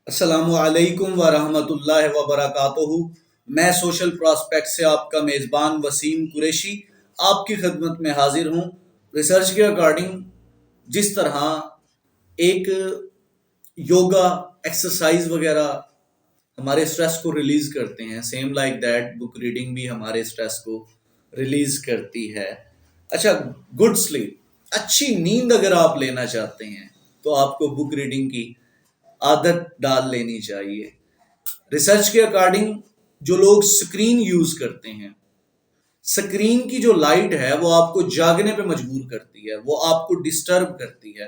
अस्सलामु अलैकुम वरहमतुल्लाहि वबरकातुहू। मैं सोशल प्रॉस्पेक्ट से आपका मेज़बान वसीम कुरैशी आपकी खिदमत में हाजिर हूँ। रिसर्च के अकॉर्डिंग जिस तरह एक योगा एक्सरसाइज वगैरह हमारे स्ट्रेस को रिलीज करते हैं, same like that book reading भी हमारे स्ट्रेस को रिलीज करती है। अच्छा, गुड स्लीप, अच्छी नींद अगर आप लेना चाहते हैं तो आपको बुक रीडिंग की आदत डाल लेनी चाहिए। रिसर्च के अकॉर्डिंग जो लोग स्क्रीन यूज करते हैं, स्क्रीन की जो लाइट है वो आपको जागने पे मजबूर करती है, वो आपको डिस्टर्ब करती है,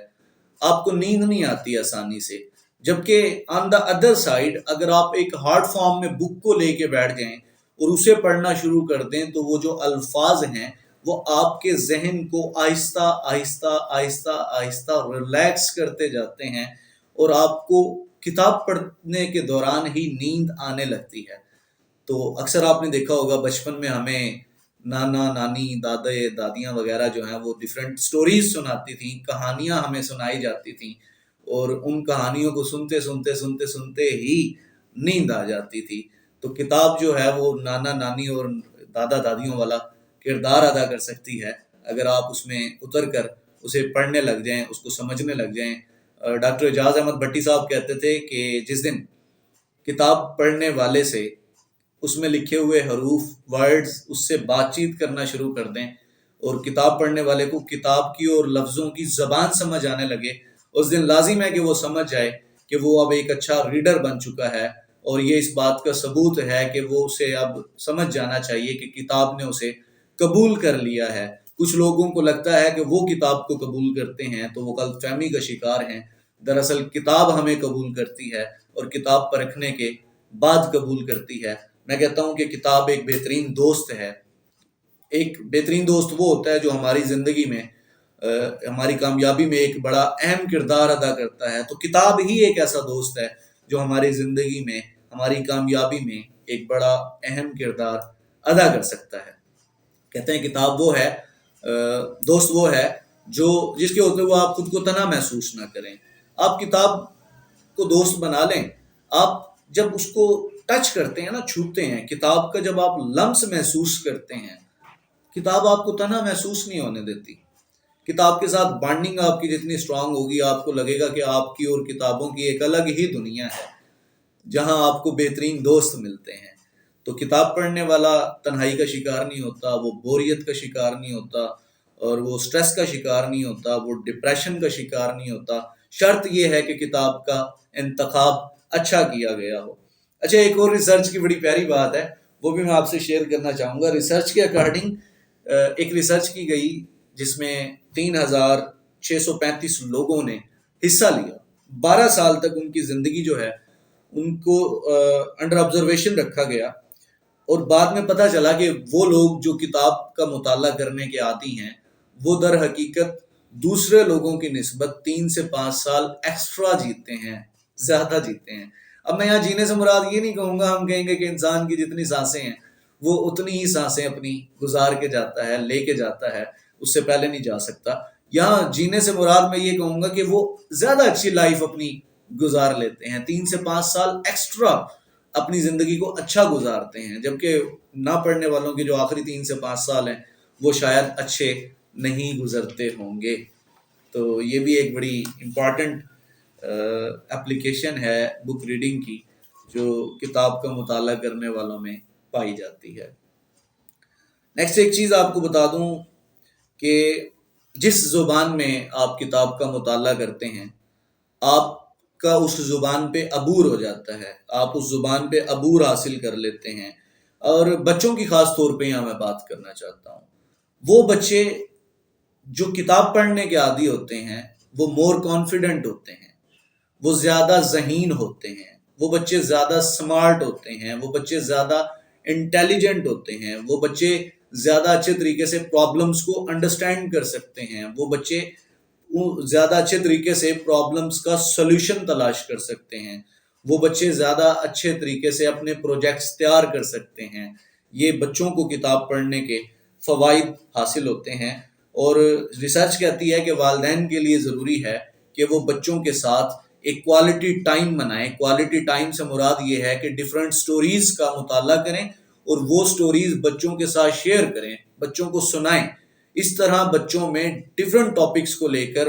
आपको नींद नहीं आती आसानी से। जबकि ऑन द अदर साइड अगर आप एक हार्ड फॉर्म में बुक को लेके बैठ जाएं और उसे पढ़ना शुरू कर दें तो वो जो अल्फाज हैं वो आपके जहन को आहिस्ता आहिस्ता आहिस्ता आहिस्ता रिलैक्स करते जाते हैं और आपको किताब पढ़ने के दौरान ही नींद आने लगती है। तो अक्सर आपने देखा होगा बचपन में हमें नाना नानी दादा दादियाँ वगैरह जो हैं वो डिफरेंट स्टोरीज सुनाती थी, कहानियाँ हमें सुनाई जाती थी और उन कहानियों को सुनते सुनते सुनते सुनते ही नींद आ जाती थी। तो किताब जो है वो नाना नानी और दादा दादियों वाला किरदार अदा कर सकती है अगर आप उसमें उतर कर उसे पढ़ने लग जाएं, उसको समझने लग जाएं। डॉक्टर एजाज अहमद भट्टी साहब कहते थे कि जिस दिन किताब पढ़ने वाले से उसमें लिखे हुए हरूफ वर्ड्स उससे बातचीत करना शुरू कर दें और किताब पढ़ने वाले को किताब की और लफ्ज़ों की ज़बान समझ आने लगे, उस दिन लाजिम है कि वो समझ जाए कि वो अब एक अच्छा रीडर बन चुका है। और ये इस बात का सबूत है कि वो उसे अब समझ जाना चाहिए कि किताब ने उसे कबूल कर लिया है। कुछ लोगों को लगता है कि वो किताब को कबूल करते हैं तो वो गलतफहमी का शिकार हैं। दरअसल किताब हमें कबूल करती है और किताब परखने के बाद कबूल करती है। मैं कहता हूँ कि किताब एक बेहतरीन दोस्त है। एक बेहतरीन दोस्त वो होता है जो हमारी ज़िंदगी में हमारी कामयाबी में एक बड़ा अहम किरदार अदा करता है। तो किताब ही एक ऐसा दोस्त है जो हमारी ज़िंदगी में हमारी कामयाबी में एक बड़ा अहम किरदार अदा कर सकता है। कहते हैं किताब वो है, दोस्त वो है जो जिसके होते हुए आप खुद को तना महसूस ना करें। आप किताब को दोस्त बना लें। आप जब उसको टच करते हैं ना, छूते हैं किताब का, जब आप लम्स महसूस करते हैं, किताब आपको तना महसूस नहीं होने देती। किताब के साथ बॉन्डिंग आपकी जितनी स्ट्रांग होगी आपको लगेगा कि आपकी और किताबों की एक अलग ही दुनिया है जहां आपको बेहतरीन दोस्त मिलते हैं। तो किताब पढ़ने वाला तन्हाई का शिकार नहीं होता, वो बोरियत का शिकार नहीं होता और वो स्ट्रेस का शिकार नहीं होता, वो डिप्रेशन का शिकार नहीं होता। शर्त ये है कि किताब का इंतखाब अच्छा किया गया हो। अच्छा, एक और रिसर्च की बड़ी प्यारी बात है, वो भी मैं आपसे शेयर करना चाहूँगा। रिसर्च के अकॉर्डिंग एक रिसर्च की गई जिसमें 3635 लोगों ने हिस्सा लिया। 12 साल तक उनकी ज़िंदगी जो है उनको अंडर ऑब्जर्वेशन रखा गया और बाद में पता चला कि वो लोग जो किताब का मुताला करने के आदी हैं वो दर हकीकत दूसरे लोगों की निस्बत 3 से 5 साल एक्स्ट्रा जीते हैं, ज़्यादा जीते हैं। अब मैं यहाँ जीने से मुराद ये नहीं कहूँगा, हम कहेंगे कि इंसान की जितनी सांसें हैं वो उतनी ही सांसें अपनी गुजार के जाता है, लेके जाता है, उससे पहले नहीं जा सकता। यहाँ जीने से मुराद मैं ये कहूँगा कि वो ज़्यादा अच्छी लाइफ अपनी गुजार लेते हैं, 3 से 5 साल एक्स्ट्रा अपनी ज़िंदगी को अच्छा गुजारते हैं। जबकि ना पढ़ने वालों के जो आखिरी 3 से 5 साल हैं वो शायद अच्छे नहीं गुजरते होंगे। तो ये भी एक बड़ी इम्पॉर्टेंट एप्लीकेशन है बुक रीडिंग की जो किताब का मुताला करने वालों में पाई जाती है। नेक्स्ट एक चीज़ आपको बता दूं कि जिस ज़ुबान में आप किताब का मुताला करते हैं आपका उस ज़ुबान पे अबूर हो जाता है, आप उस ज़ुबान पे अबूर हासिल कर लेते हैं। और बच्चों की ख़ास तौर पे यहाँ मैं बात करना चाहता हूँ। वो बच्चे जो किताब पढ़ने के आदी होते हैं वो मोर कॉन्फिडेंट होते हैं, वो ज़्यादा ज़हीन होते हैं, वो बच्चे ज़्यादा स्मार्ट होते हैं, वो बच्चे ज़्यादा इंटेलिजेंट होते हैं, वो बच्चे ज़्यादा अच्छे तरीके से प्रॉब्लम्स को अंडरस्टैंड कर सकते हैं, वो बच्चे ज़्यादा अच्छे तरीके से प्रॉब्लम्स का सॉल्यूशन तलाश कर सकते हैं, वो बच्चे ज़्यादा अच्छे तरीके से अपने प्रोजेक्ट्स तैयार कर सकते हैं। ये बच्चों को किताब पढ़ने के फ़वाइद हासिल होते हैं। और रिसर्च कहती है कि वालिदैन के लिए ज़रूरी है कि वो बच्चों के साथ ایک کوالٹی ٹائم بنائیں. کوالٹی ٹائم سے مراد یہ ہے کہ ڈفرینٹ سٹوریز کا مطالعہ کریں اور وہ سٹوریز بچوں کے ساتھ شیئر کریں، بچوں کو سنائیں. اس طرح بچوں میں ڈفرینٹ ٹاپکس کو لے کر،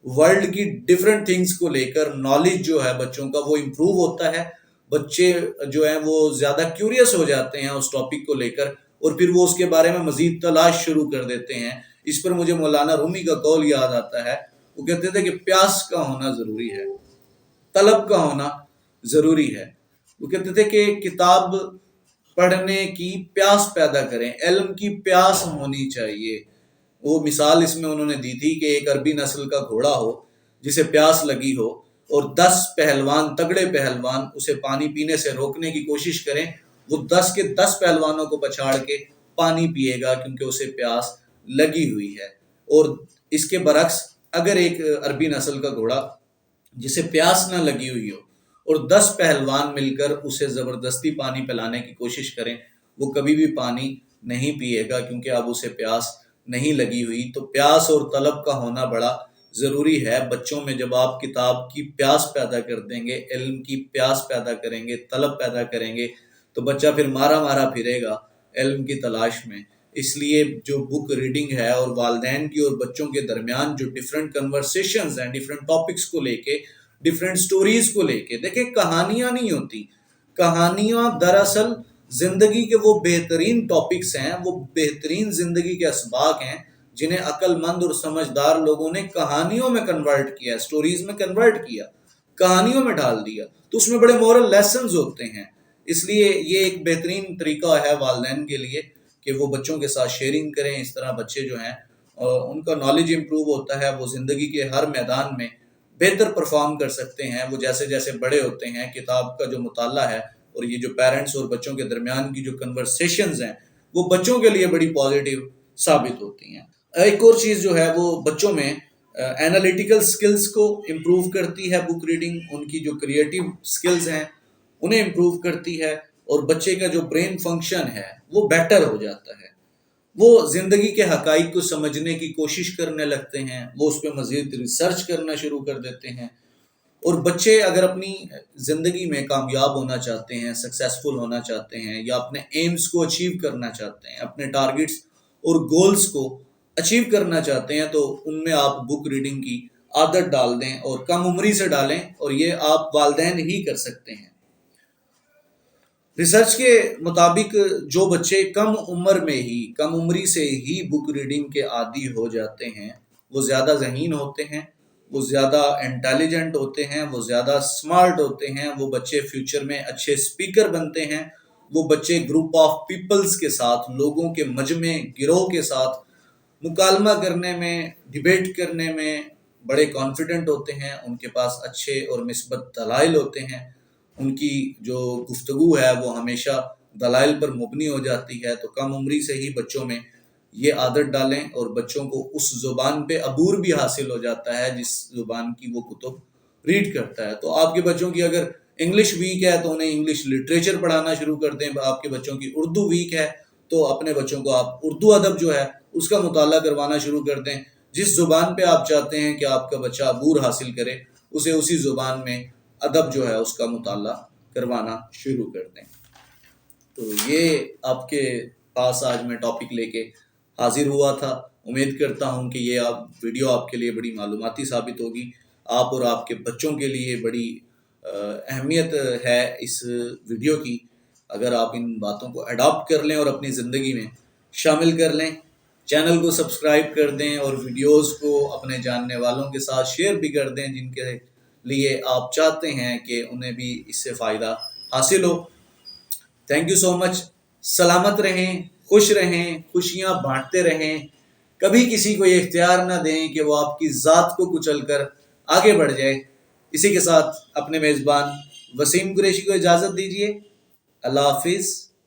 ورلڈ کی ڈفرینٹ تھنگس کو لے کر نالج جو ہے بچوں کا وہ امپروو ہوتا ہے. بچے جو ہیں وہ زیادہ کیوریس ہو جاتے ہیں اس ٹاپک کو لے کر، اور پھر وہ اس کے بارے میں مزید تلاش شروع کر دیتے ہیں. اس پر مجھے مولانا رومی کا قول یاد آتا ہے. وہ کہتے تھے کہ پیاس کا ہونا ضروری ہے، طلب کا ہونا ضروری ہے. وہ کہتے تھے کہ کتاب پڑھنے کی پیاس پیدا کریں، علم کی پیاس ہونی چاہیے. وہ مثال اس میں انہوں نے دی تھی کہ ایک عربی نسل کا گھوڑا ہو جسے پیاس لگی ہو، اور 10 پہلوان، تگڑے پہلوان اسے پانی پینے سے روکنے کی کوشش کریں. وہ 10 کے 10 پہلوانوں کو پچھاڑ کے پانی پیے گا کیونکہ اسے پیاس لگی ہوئی ہے. اور اس کے برعکس اگر ایک عربی نسل کا گھوڑا جسے پیاس نہ لگی ہوئی ہو اور 10 پہلوان مل کر اسے زبردستی پانی پلانے کی کوشش کریں، وہ کبھی بھی پانی نہیں پیے گا کیونکہ اب اسے پیاس نہیں لگی ہوئی. تو پیاس اور طلب کا ہونا بڑا ضروری ہے. بچوں میں جب آپ کتاب کی پیاس پیدا کر دیں گے، علم کی پیاس پیدا کریں گے، طلب پیدا کریں گے، تو بچہ پھر مارا مارا پھرے گا علم کی تلاش میں. اس لیے جو بک ریڈنگ ہے اور والدین کی اور بچوں کے درمیان جو ڈفرینٹ کنورسیشنز ہیں، ڈفرینٹ ٹاپکس کو لے کے، ڈفرینٹ سٹوریز کو لے کے، دیکھیں کہانیاں نہیں ہوتی. کہانیاں دراصل زندگی کے وہ بہترین ٹاپکس ہیں، وہ بہترین زندگی کے اسباق ہیں جنہیں عقل مند اور سمجھدار لوگوں نے کہانیوں میں کنورٹ کیا، سٹوریز میں کنورٹ کیا، کہانیوں میں ڈال دیا. تو اس میں بڑے مورل لیسنز ہوتے ہیں. اس لیے یہ ایک بہترین طریقہ ہے والدین کے لیے کہ وہ بچوں کے ساتھ شیئرنگ کریں. اس طرح بچے جو ہیں ان کا نالج امپروو ہوتا ہے، وہ زندگی کے ہر میدان میں بہتر پرفارم کر سکتے ہیں. وہ جیسے جیسے بڑے ہوتے ہیں، کتاب کا جو مطالعہ ہے اور یہ جو پیرنٹس اور بچوں کے درمیان کی جو کنورسیشنز ہیں وہ بچوں کے لیے بڑی پازیٹیو ثابت ہوتی ہیں. ایک اور چیز جو ہے وہ بچوں میں اینالیٹیکل سکلز کو امپروو کرتی ہے بک ریڈنگ. ان کی جو کریٹیو سکلز ہیں انہیں امپروو کرتی ہے، اور بچے کا جو برین فنکشن ہے وہ بیٹر ہو جاتا ہے. وہ زندگی کے حقائق کو سمجھنے کی کوشش کرنے لگتے ہیں، وہ اس پہ مزید ریسرچ کرنا شروع کر دیتے ہیں. اور بچے اگر اپنی زندگی میں کامیاب ہونا چاہتے ہیں، سکسیسفل ہونا چاہتے ہیں، یا اپنے ایمز کو اچیو کرنا چاہتے ہیں، اپنے ٹارگٹس اور گولز کو اچیو کرنا چاہتے ہیں، تو ان میں آپ بک ریڈنگ کی عادت ڈال دیں اور کم عمری سے ڈالیں. اور یہ آپ والدین ہی کر سکتے ہیں. ریسرچ کے مطابق جو بچے کم عمری سے ہی بک ریڈنگ کے عادی ہو جاتے ہیں، وہ زیادہ ذہین ہوتے ہیں، وہ زیادہ انٹیلیجنٹ ہوتے ہیں، وہ زیادہ سمارٹ ہوتے ہیں. وہ بچے فیوچر میں اچھے سپیکر بنتے ہیں. وہ بچے گروپ آف پیپلز کے ساتھ، لوگوں کے مجمع، گروہ کے ساتھ مکالمہ کرنے میں، ڈیبیٹ کرنے میں بڑے کانفیڈنٹ ہوتے ہیں. ان کے پاس اچھے اور مثبت دلائل ہوتے ہیں. ان کی جو گفتگو ہے وہ ہمیشہ دلائل پر مبنی ہو جاتی ہے. تو کم عمری سے ہی بچوں میں یہ عادت ڈالیں، اور بچوں کو اس زبان پہ عبور بھی حاصل ہو جاتا ہے جس زبان کی وہ کتب ریڈ کرتا ہے. تو آپ کے بچوں کی اگر انگلش ویک ہے تو انہیں انگلش لٹریچر پڑھانا شروع کر دیں. آپ کے بچوں کی اردو ویک ہے تو اپنے بچوں کو آپ اردو ادب جو ہے اس کا مطالعہ کروانا شروع کر دیں. جس زبان پہ آپ چاہتے ہیں کہ آپ کا بچہ عبور حاصل کرے، اسے اسی زبان میں ادب جو ہے اس کا مطالعہ کروانا شروع کر دیں. تو یہ آپ کے پاس آج میں ٹاپک لے کے حاضر ہوا تھا. امید کرتا ہوں کہ یہ ویڈیو آپ کے لیے بڑی معلوماتی ثابت ہوگی. آپ اور آپ کے بچوں کے لیے بڑی اہمیت ہے اس ویڈیو کی. اگر آپ ان باتوں کو اڈاپٹ کر لیں اور اپنی زندگی میں شامل کر لیں، چینل کو سبسکرائب کر دیں اور ویڈیوز کو اپنے جاننے والوں کے ساتھ شیئر بھی کر دیں جن کے لیے آپ چاہتے ہیں کہ انہیں بھی اس سے فائدہ حاصل ہو. تھینک یو سو مچ. سلامت رہیں، خوش رہیں، خوشیاں بانٹتے رہیں. کبھی کسی کو یہ اختیار نہ دیں کہ وہ آپ کی ذات کو کچل کر آگے بڑھ جائے. اسی کے ساتھ اپنے میزبان وسیم قریشی کو اجازت دیجیے. اللہ حافظ.